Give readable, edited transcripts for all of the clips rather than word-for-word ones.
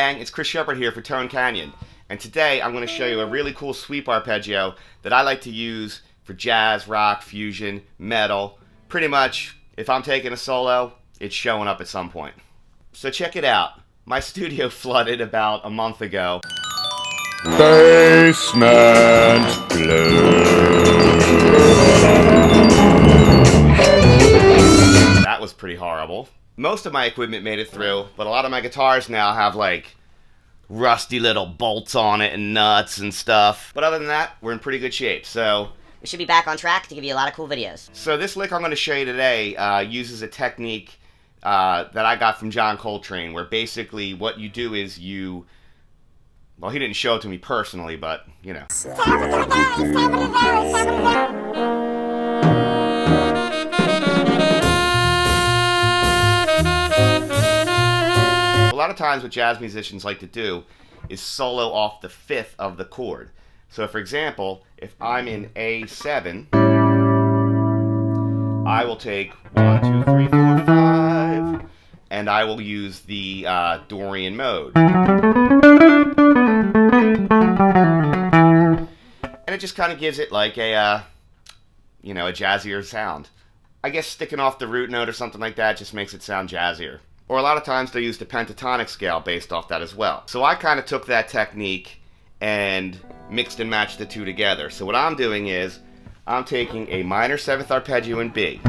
gang, it's Chris Shepard here for Tone Canyon, and today I'm going to show you a really cool sweep arpeggio that I like to use for jazz, rock, fusion, metal. Pretty much, if I'm taking a solo, it's showing up at some point. So check it out. My studio flooded about a month ago. Basement Blues. That was pretty horrible. Most of my equipment made it through, but a lot of my guitars now have like rusty little bolts on it and nuts and stuff. But other than that, we're in pretty good shape. So we should be back on track to give you a lot of cool videos. So this lick I'm going to show you today uses a technique that I got from John Coltrane, where basically what you do is you, well, he didn't show it to me personally, but you know. A lot of times what jazz musicians like to do is solo off the fifth of the chord. So for example, if I'm in A7, I will take 1, 2, 3, 4, 5, and I will use the Dorian mode. And it just kind of gives it like a, you know, a jazzier sound. I guess sticking off the root note or something like that just makes it sound jazzier. Or a lot of times they use the pentatonic scale based off that as well. So I kind of took that technique and mixed and matched the two together. So what I'm doing is I'm taking a minor 7th arpeggio in B,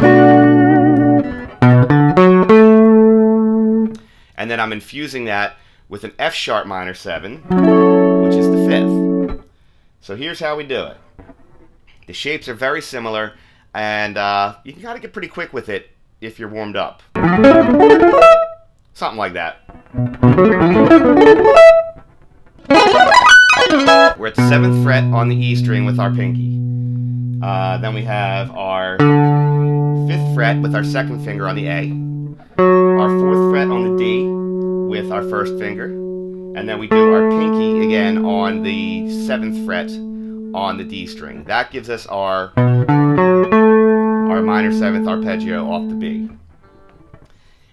and then I'm infusing that with an F sharp minor 7, which is the 5th. So here's how we do it. The shapes are very similar, and you can kind of get pretty quick with it if you're warmed up. Something like that. We're at the 7th fret on the E string with our pinky. Then we have our 5th fret with our 2nd finger on the A. Our 4th fret on the D with our 1st finger. And then we do our pinky again on the 7th fret on the D string. That gives us our minor 7th arpeggio off the B.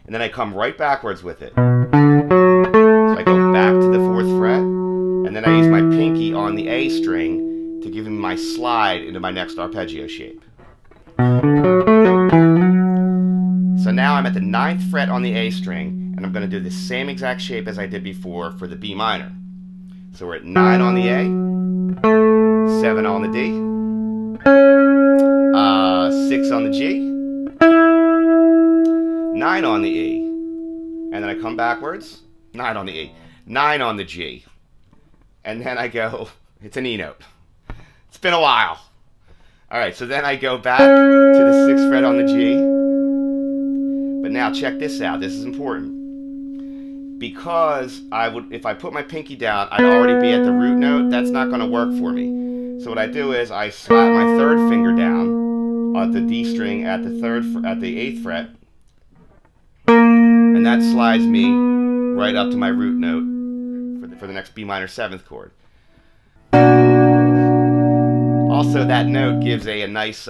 And then I come right backwards with it. So I go back to the 4th fret, and then I use my pinky on the A string to give me my slide into my next arpeggio shape. So now I'm at the 9th fret on the A string, and I'm going to do the same exact shape as I did before for the B minor. So we're at 9 on the A, 7 on the D, 6 on the G, 9 on the E, and then I come backwards, 9 on the E, 9 on the G, and then I go, it's an E note. It's been a while. Alright, so then I go back to the 6th fret on the G, but now check this out, this is important. Because if I put my pinky down, I'd already be at the root note. That's not going to work for me. So what I do is I slap my 3rd finger down on the D string at the 8th fret, and that slides me right up to my root note for the next B minor 7th chord. Also, that note gives a nice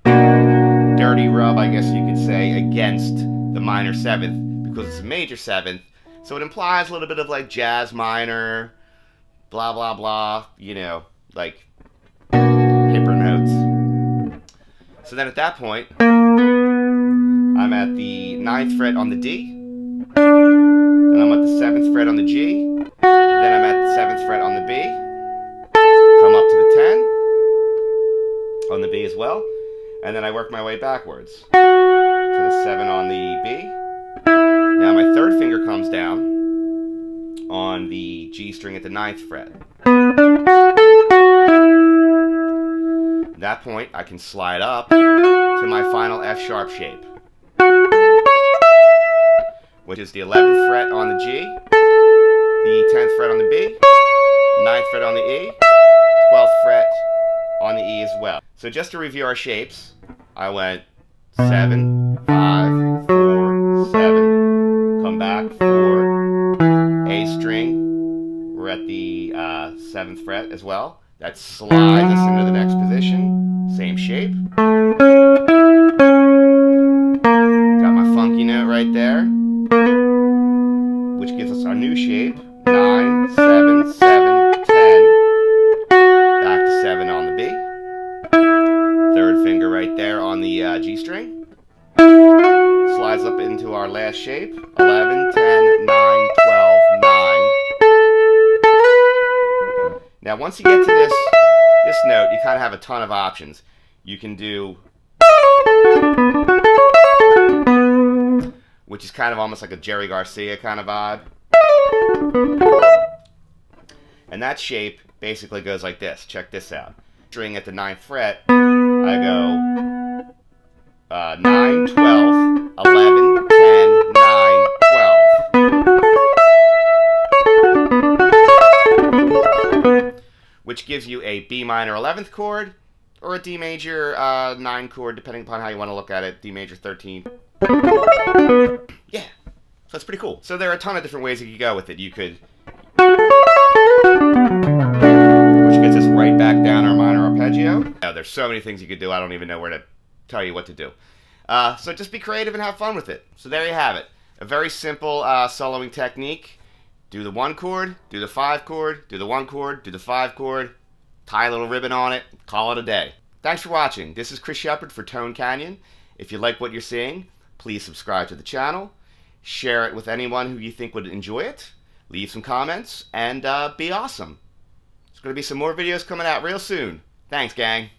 dirty rub, I guess you could say, against the minor 7th because it's a major 7th. So it implies a little bit of like jazz minor, blah blah blah, you know, like hipper notes. So then at that point, I'm at the 9th fret on the D, then I'm at the 7th fret on the G, then I'm at the 7th fret on the B, come up to the 10 on the B as well, and then I work my way backwards to the 7 on the B. Now my 3rd finger comes down on the G string at the 9th fret. At that point, I can slide up to my final F sharp shape, which is the 11th fret on the G, the 10th fret on the B, 9th fret on the E, 12th fret on the E as well. So just to review our shapes, I went 7, 5, 4, 7, come back, 4, A string, we're at the 7th fret as well. That slides us into the next position, same shape. Got my funky note right there, which gives us our new shape, 7, 7, 10. Back to 7 on the B. Third finger right there on the G string. Slides up into our last shape. 11, 10, 9, 12, 9. Now once you get to this note, you kind of have a ton of options. You can do, which is kind of almost like a Jerry Garcia kind of vibe. And that shape basically goes like this. Check this out. String at the 9th fret, I go 9, 12, 11, 10, 9, 12. Which gives you a B minor 11th chord, or a D major 9 chord, depending upon how you want to look at it. D major 13. Yeah, so that's pretty cool. So there are a ton of different ways you could go with it. You could, which gets us right back down our minor arpeggio. Now, there's so many things you could do, I don't even know where to tell you what to do. So just be creative and have fun with it. So there you have it. A very simple soloing technique. Do the 1 chord, do the 5 chord, do the 1 chord, do the 5 chord, tie a little ribbon on it, call it a day. Thanks for watching. This is Chris Shepard for Tone Canyon. If you like what you're seeing, please subscribe to the channel, share it with anyone who you think would enjoy it, leave some comments, and be awesome. There's going to be some more videos coming out real soon. Thanks, gang.